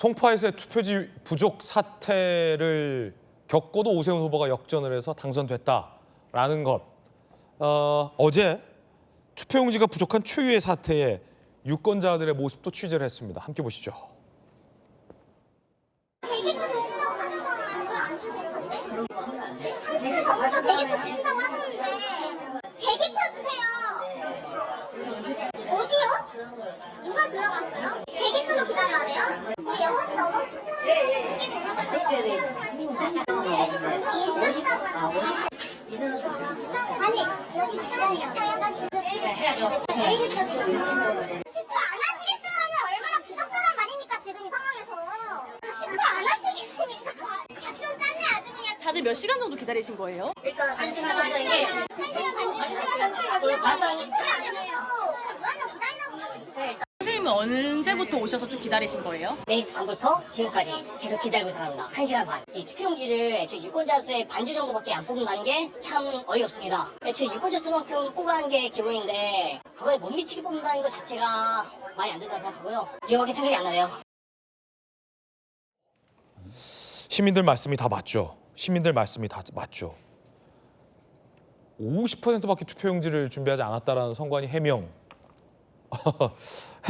송파에서의 투표지 부족 사태를 겪고도 오세훈 후보가 역전을 해서 당선됐다라는 것. 어제 투표용지가 부족한 초유의 사태에 유권자들의 모습도 취재를 했습니다. 함께 보시죠. 지금 전부터 대기표 주신다고 하셨는데 대기표 주세요. 어디요? 누가 들어갔어요? 대기표도 기다려야 돼요? 우리 6시 넘어서 투표를 찍게 되는 아니 여기 시간이니까 약간 해야죠. 대기표 투표 안 하시겠으면 얼마나 부적절한 말입니까 지금 이 상황에서. 투표 안 하시겠습니까? 작전 짰네 아주 그냥. 다들 몇 시간 정도 기다리신 거예요? 일단 1시간 하시게 1시간 선생님은 언제부터 오셔서 쭉 기다리신 거예요? 4시 반부터 지금까지 계속 기다리고 있습니다. 1시간 반. 이 투표용지를 애초에 유권자 수의 반주 정도밖에 안 뽑는다는 게 참 어이없습니다. 애초에 유권자 수만큼 뽑아는 게 기본인데 그거에 못 미치게 뽑는다는 것 자체가 말이 안 된다고 생각하고요. 기억하게 생각이 안 나네요. 시민들 말씀이 다 맞죠. 시민들 말씀이 다 맞죠. 50%밖에 투표용지를 준비하지 않았다라는 선관위 해명.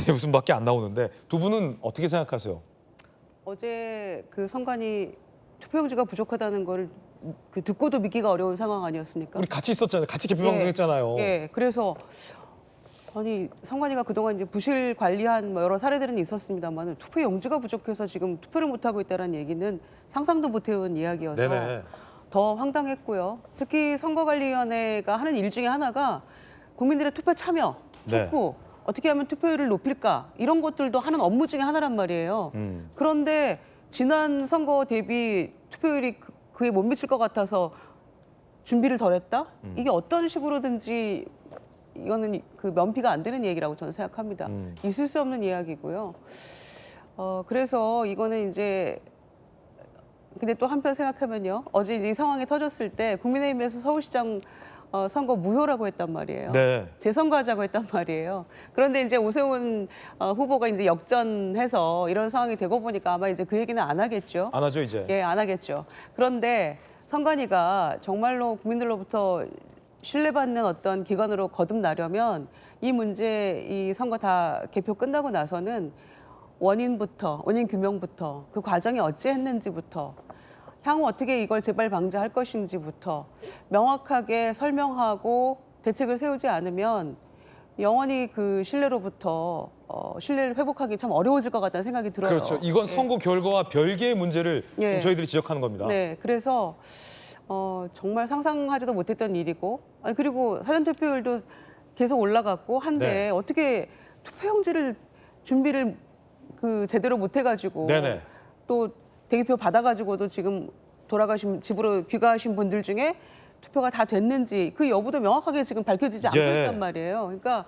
무슨 밖에 안 나오는데 두 분은 어떻게 생각하세요? 어제 그 선관위 투표용지가 부족하다는 걸 듣고도 믿기가 어려운 상황 아니었습니까? 우리 같이 있었잖아요. 같이 개표 방송했잖아요. 예, 그래서 아니 선관위가 그동안 이제 부실 관리한 여러 사례들은 있었습니다만 투표용지가 부족해서 지금 투표를 못 하고 있다는 얘기는 상상도 못 해온 이야기여서 네네. 더 황당했고요. 특히 선거관리위원회가 하는 일 중에 하나가 국민들의 투표 참여, 촉구, 어떻게 하면 투표율을 높일까 이런 것들도 하는 업무 중에 하나란 말이에요. 그런데 지난 선거 대비 투표율이 그에 못 미칠 것 같아서 준비를 덜 했다? 이게 어떤 식으로든지 이거는 그 면피가 안 되는 얘기라고 저는 생각합니다. 있을 수 없는 이야기고요. 그래서 이거는 이제 근데 또 한편 생각하면요. 어제 이 상황이 터졌을 때 국민의힘에서 서울시장 선거 무효라고 했단 말이에요. 네. 재선거하자고 했단 말이에요. 그런데 이제 오세훈 후보가 이제 역전해서 이런 상황이 되고 보니까 아마 이제 그 얘기는 안 하겠죠. 안 하죠 이제. 예, 안 하겠죠. 그런데 선관위가 정말로 국민들로부터 신뢰받는 어떤 기관으로 거듭나려면 이 문제, 이 선거 다 개표 끝나고 나서는 원인 규명부터 그 과정이 어찌했는지부터 향후 어떻게 이걸 재발 방지할 것인지부터 명확하게 설명하고 대책을 세우지 않으면 영원히 그 신뢰로부터 신뢰를 회복하기 참 어려워질 것 같다는 생각이 들어요. 그렇죠. 이건 선거 결과와 별개의 문제를 예. 지금 저희들이 지적하는 겁니다. 네, 그래서 정말 상상하지도 못했던 일이고 그리고 사전투표율도 계속 올라갔고 한데 네. 어떻게 투표용지를 준비를 그 제대로 못 해가지고 네네. 또 대기표 받아가지고도 지금 돌아가신 집으로 귀가하신 분들 중에 투표가 다 됐는지 그 여부도 명확하게 지금 밝혀지지 않고 예. 있단 말이에요. 그러니까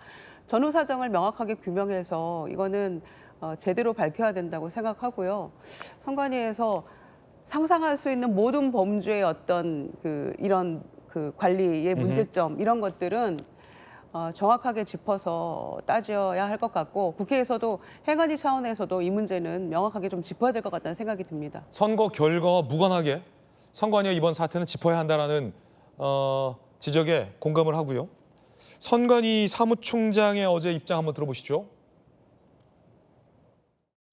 전후 사정을 명확하게 규명해서 이거는 제대로 밝혀야 된다고 생각하고요. 선관위에서 상상할 수 있는 모든 범죄의 어떤 이런 관리의 문제점 이런 것들은 정확하게 짚어서 따져야 할 것 같고 국회에서도 행안위 차원에서도 이 문제는 명확하게 좀 짚어야 될 것 같다는 생각이 듭니다. 선거 결과와 무관하게 선관위의 이번 사태는 짚어야 한다라는 지적에 공감을 하고요. 선관위 사무총장의 어제 입장 한번 들어보시죠.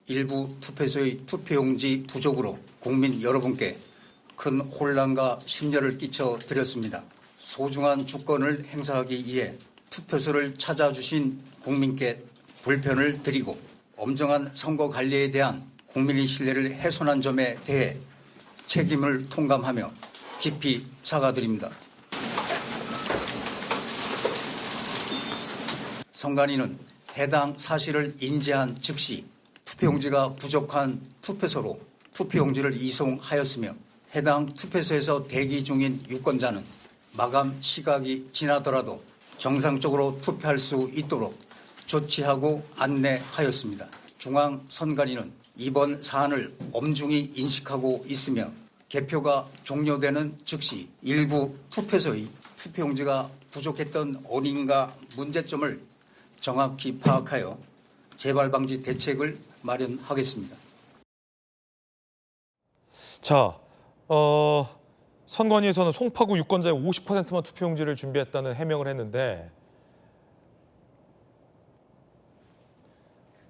일부 투표소의 투표용지 부족으로 국민 여러분께 큰 혼란과 심려를 끼쳐 드렸습니다. 소중한 주권을 행사하기 위해 투표소를 찾아주신 국민께 불편을 드리고 엄정한 선거 관리에 대한 국민의 신뢰를 훼손한 점에 대해 책임을 통감하며 깊이 사과드립니다. 선관위는 해당 사실을 인지한 즉시 투표용지가 부족한 투표소로 투표용지를 이송하였으며 해당 투표소에서 대기 중인 유권자는 마감 시각이 지나더라도 정상적으로 투표할 수 있도록 조치하고 안내하였습니다. 중앙선관위는 이번 사안을 엄중히 인식하고 있으며 개표가 종료되는 즉시 일부 투표소의 투표용지가 부족했던 원인과 문제점을 정확히 파악하여 재발 방지 대책을 마련하겠습니다. 자, 선관위에서는 송파구 유권자의 50%만 투표용지를 준비했다는 해명을 했는데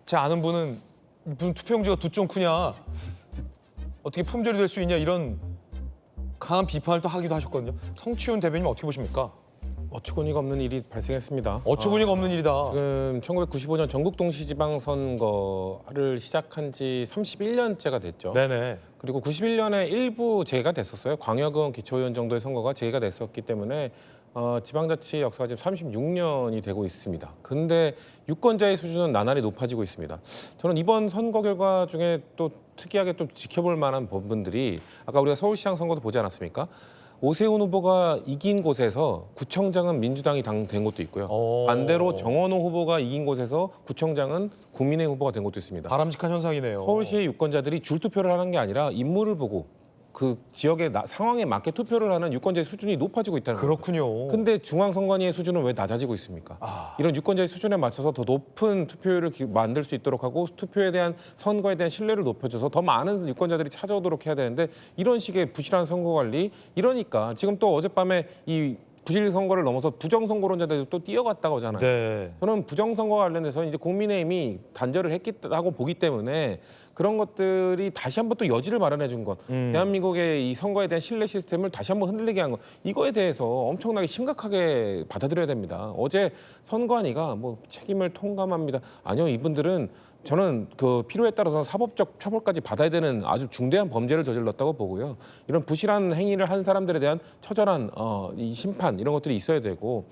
제 아는 분은 무슨 투표용지가 두쪽 크냐, 어떻게 품절이 될 수 있냐 이런 강한 비판을 또 하기도 하셨거든요. 성치훈 대변인 어떻게 보십니까? 어처구니가 없는 일이 발생했습니다. 어처구니가 없는 일이다. 지금 1995년 전국 동시지방선거를 시작한 지 31년째가 됐죠. 네네. 그리고 91년에 일부 재개가 됐었어요. 광역은 기초의원 정도의 선거가 재개가 됐었기 때문에 지방자치 역사가 지금 36년이 되고 있습니다. 근데 유권자의 수준은 나날이 높아지고 있습니다. 저는 이번 선거 결과 중에 또 특이하게 좀 지켜볼 만한 부분들이 아까 우리가 서울시장 선거도 보지 않았습니까? 오세훈 후보가 이긴 곳에서 구청장은 민주당이 된 곳도 있고요. 반대로 정원호 후보가 이긴 곳에서 구청장은 국민의힘 후보가 된 곳도 있습니다. 바람직한 현상이네요. 서울시의 유권자들이 줄 투표를 하는 게 아니라 인물을 보고 그 지역의 상황에 맞게 투표를 하는 유권자의 수준이 높아지고 있다는 거죠. 그렇군요. 근데 중앙선관위의 수준은 왜 낮아지고 있습니까? 이런 유권자의 수준에 맞춰서 더 높은 투표율을 만들 수 있도록 하고 투표에 대한 선거에 대한 신뢰를 높여줘서 더 많은 유권자들이 찾아오도록 해야 되는데 이런 식의 부실한 선거 관리 이러니까 지금 또 어젯밤에 이 부실 선거를 넘어서 부정 선거론자들이 또 뛰어갔다고 하잖아요. 네. 저는 부정 선거 관련해서 이제 국민의힘이 단절을 했다고 보기 때문에 그런 것들이 다시 한번 또 여지를 마련해 준 것, 대한민국의 이 선거에 대한 신뢰 시스템을 다시 한번 흔들리게 한 것, 이거에 대해서 엄청나게 심각하게 받아들여야 됩니다. 어제 선관위가 뭐 책임을 통감합니다. 아니요, 이분들은 저는 그 필요에 따라서는 사법적 처벌까지 받아야 되는 아주 중대한 범죄를 저질렀다고 보고요. 이런 부실한 행위를 한 사람들에 대한 처절한 이 심판 이런 것들이 있어야 되고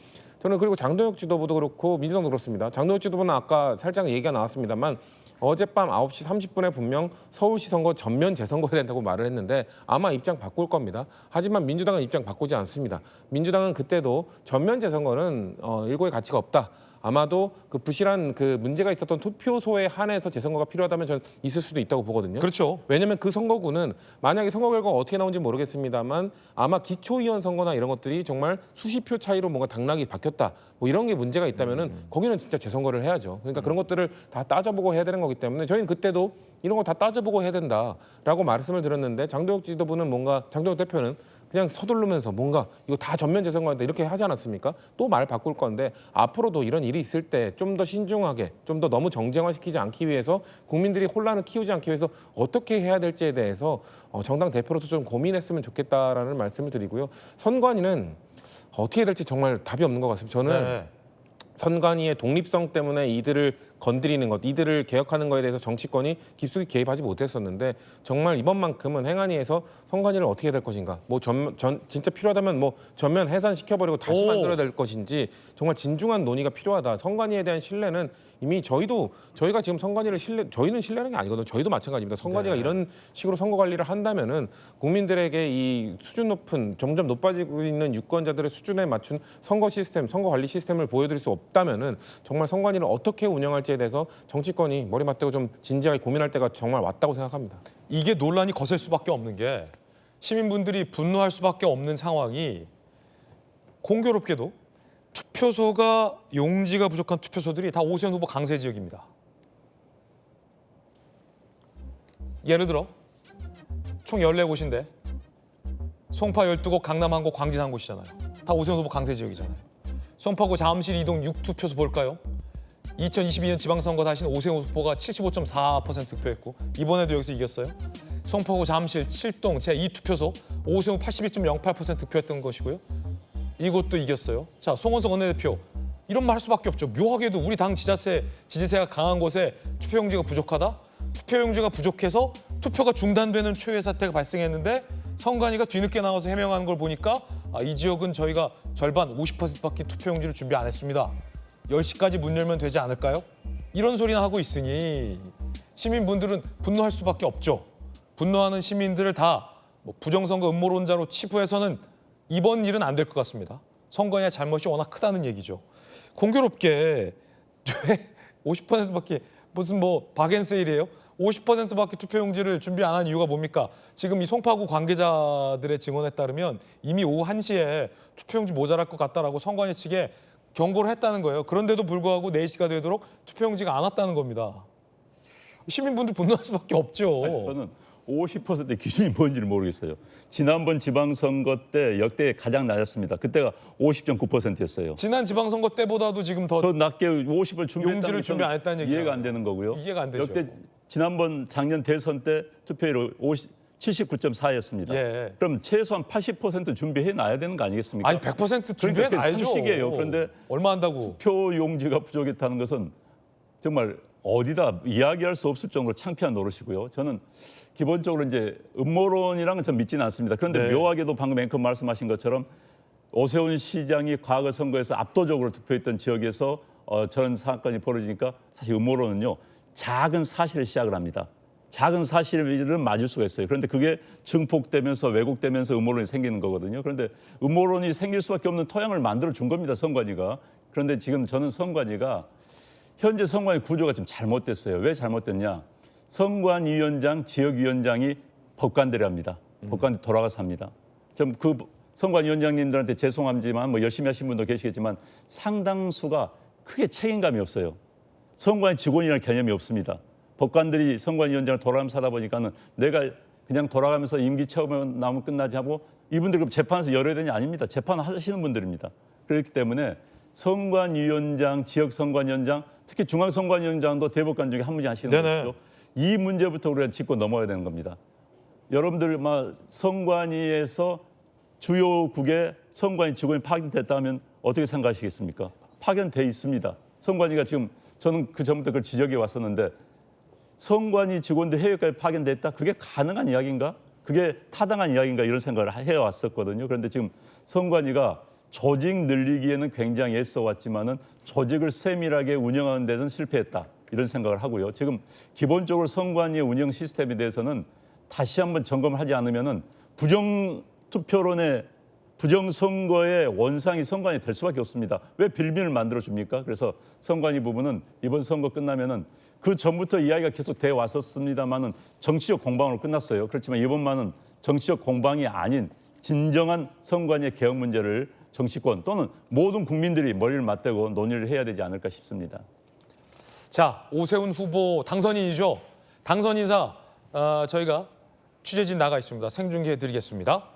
저는 그리고 장동혁 지도부도 그렇고 민주당도 그렇습니다. 장동혁 지도부는 아까 살짝 얘기가 나왔습니다만 어젯밤 9시 30분에 분명 서울시 선거 전면 재선거해야 된다고 말을 했는데 아마 입장 바꿀 겁니다. 하지만 민주당은 입장 바꾸지 않습니다. 민주당은 그때도 전면 재선거는 일고의 가치가 없다. 아마도 그 부실한 그 문제가 있었던 투표소에 한해서 재선거가 필요하다면 저는 있을 수도 있다고 보거든요. 그렇죠. 왜냐하면 그 선거구는 만약에 선거 결과가 어떻게 나온지 모르겠습니다만 아마 기초의원 선거나 이런 것들이 정말 수십 표 차이로 뭔가 당락이 바뀌었다. 뭐 이런 게 문제가 있다면은 거기는 진짜 재선거를 해야죠. 그러니까 그런 것들을 다 따져보고 해야 되는 거기 때문에 저희는 그때도 이런 거 다 따져보고 해야 된다라고 말씀을 드렸는데 장동혁 지도부는 뭔가 장동혁 대표는 그냥 서두르면서 뭔가 이거 다 전면 재선거한다 이렇게 하지 않았습니까? 또 말 바꿀 건데 앞으로도 이런 일이 있을 때 좀 더 신중하게 좀 더 너무 정쟁화시키지 않기 위해서 국민들이 혼란을 키우지 않기 위해서 어떻게 해야 될지에 대해서 정당 대표로서 좀 고민했으면 좋겠다라는 말씀을 드리고요. 선관위는 어떻게 해야 될지 정말 답이 없는 것 같습니다. 저는 네. 선관위의 독립성 때문에 이들을 건드리는 것, 이들을 개혁하는 것에 대해서 정치권이 깊숙이 개입하지 못했었는데 정말 이번만큼은 행안위에서 선관위를 어떻게 해야 될 것인가, 뭐 진짜 필요하다면 뭐 전면 해산시켜버리고 다시 만들어야 될 것인지 정말 진중한 논의가 필요하다. 선관위에 대한 신뢰는 이미 저희가 지금 선관위를 저희는 신뢰하는 게 아니거든요. 저희도 마찬가지입니다. 선관위가 이런 식으로 선거 관리를 한다면은 국민들에게 이 수준 높은 점점 높아지고 있는 유권자들의 수준에 맞춘 선거 시스템, 선거 관리 시스템을 보여드릴 수 없다면은 정말 선관위를 어떻게 운영할지에 대해서 정치권이 머리 맞대고 좀 진지하게 고민할 때가 정말 왔다고 생각합니다. 이게 논란이 거셀 수밖에 없는 게 시민분들이 분노할 수밖에 없는 상황이 공교롭게도 투표소가 용지가 부족한 투표소들이 다 오세훈 후보 강세 지역입니다. 예를 들어 총 14곳인데 송파 12곳, 강남 1곳, 광진 1곳이잖아요. 다 오세훈 후보 강세 지역이잖아요. 송파구 잠실 이동 6투표소 볼까요? 2022년 지방선거 다신 오세훈 후보가 75.4% 득표했고 이번에도 여기서 이겼어요. 송파구 잠실 7동 제2투표소 오세훈 81.08% 득표했던 것이고요. 이곳도 이겼어요. 자, 송원석 원내대표 이런 말 할 수밖에 없죠. 묘하게도 우리 당 지지세가 강한 곳에 투표용지가 부족하다? 투표용지가 부족해서 투표가 중단되는 초유의 사태가 발생했는데 선관위가 뒤늦게 나와서 해명하는 걸 보니까 이 지역은 저희가 절반 50%밖에 투표용지를 준비 안 했습니다. 10시까지 문 열면 되지 않을까요? 이런 소리나 하고 있으니 시민분들은 분노할 수밖에 없죠. 분노하는 시민들을 다 부정선거 음모론자로 치부해서는 이번 일은 안 될 것 같습니다. 선관위의 잘못이 워낙 크다는 얘기죠. 공교롭게 왜 50%밖에 무슨 뭐 박앤세일이에요? 50%밖에 투표용지를 준비 안 한 이유가 뭡니까? 지금 이 송파구 관계자들의 증언에 따르면 이미 오후 1시에 투표용지 모자랄 것 같다라고 선관위 측에 경고를 했다는 거예요. 그런데도 불구하고 4시가 되도록 투표용지가 안 왔다는 겁니다. 시민분들 분노할 수밖에 없죠. 아니, 저는 50% 기준이 뭔지를 모르겠어요. 지난번 지방선거 때 역대 가장 낮았습니다. 그때가 50.9%였어요. 지난 지방선거 때보다도 지금 더 더 낮게 50을 준비했다는 용지를 준비 안 했다는 얘기잖아요. 이해가 안 되는 거고요. 이해가 안 되죠. 역대 지난번 작년 대선 때 투표율이 79.4였습니다. 예. 그럼 최소한 80% 준비해 놔야 되는 거 아니겠습니까? 아니 100% 준비해 그러니까 놔야죠. 상식이에요. 그런데 얼마 한다고? 표 용지가 부족했다는 것은 정말 어디다 이야기할 수 없을 정도로 창피한 노릇이고요. 저는 기본적으로 이제 음모론이랑은 전 믿지는 않습니다. 그런데 네. 묘하게도 방금 앵커 말씀하신 것처럼 오세훈 시장이 과거 선거에서 압도적으로 득표했던 지역에서 저런 사건이 벌어지니까 사실 음모론은요. 작은 사실을 시작을 합니다. 작은 사실은 맞을 수가 있어요. 그런데 그게 증폭되면서 왜곡되면서 음모론이 생기는 거거든요. 그런데 음모론이 생길 수밖에 없는 토양을 만들어 준 겁니다. 선관위가. 그런데 지금 저는 선관위가 현재 선관위 구조가 좀 잘못됐어요. 왜 잘못됐냐? 선관위원장, 지역위원장이 법관들이 합니다. 법관들이 돌아가서 합니다. 좀 그 선관위원장님들한테 죄송하지만 뭐 열심히 하신 분도 계시겠지만 상당수가 크게 책임감이 없어요. 선관위 직원이라는 개념이 없습니다. 법관들이 선관위원장을 돌아가면서 하다 보니까는 내가 그냥 돌아가면서 임기 채우면 나오면 끝나지 하고 이분들 그럼 재판에서 열어야 되냐? 아닙니다. 재판하시는 분들입니다. 그렇기 때문에 선관위원장, 지역선관위원장, 특히 중앙선관위원장도 대법관 중에 한 분이 하시는 네네. 거죠. 이 문제부터 우리가 짚고 넘어가야 되는 겁니다. 여러분들 선관위에서 주요국에 선관위 직원이 파견됐다면 어떻게 생각하시겠습니까? 파견돼 있습니다. 선관위가 지금 저는 그 전부터 그걸 지적해 왔었는데 선관위 직원들 해외까지 파견됐다? 그게 가능한 이야기인가? 그게 타당한 이야기인가? 이런 생각을 해왔었거든요. 그런데 지금 선관위가 조직 늘리기에는 굉장히 애써왔지만은 조직을 세밀하게 운영하는 데서는 실패했다. 이런 생각을 하고요. 지금 기본적으로 선관위의 운영 시스템에 대해서는 다시 한번 점검을 하지 않으면은 부정투표론의 부정선거의 원상이 선관위 될 수밖에 없습니다. 왜 빌미를 만들어 줍니까? 그래서 선관위 부분은 이번 선거 끝나면은 그 전부터 이야기가 계속 돼 왔었습니다만은 정치적 공방으로 끝났어요. 그렇지만 이번만은 정치적 공방이 아닌 진정한 선관위의 개혁 문제를 정치권 또는 모든 국민들이 머리를 맞대고 논의를 해야 되지 않을까 싶습니다. 자, 오세훈 후보 당선인이죠. 당선 인사 저희가 취재진 나가 있습니다. 생중계해 드리겠습니다.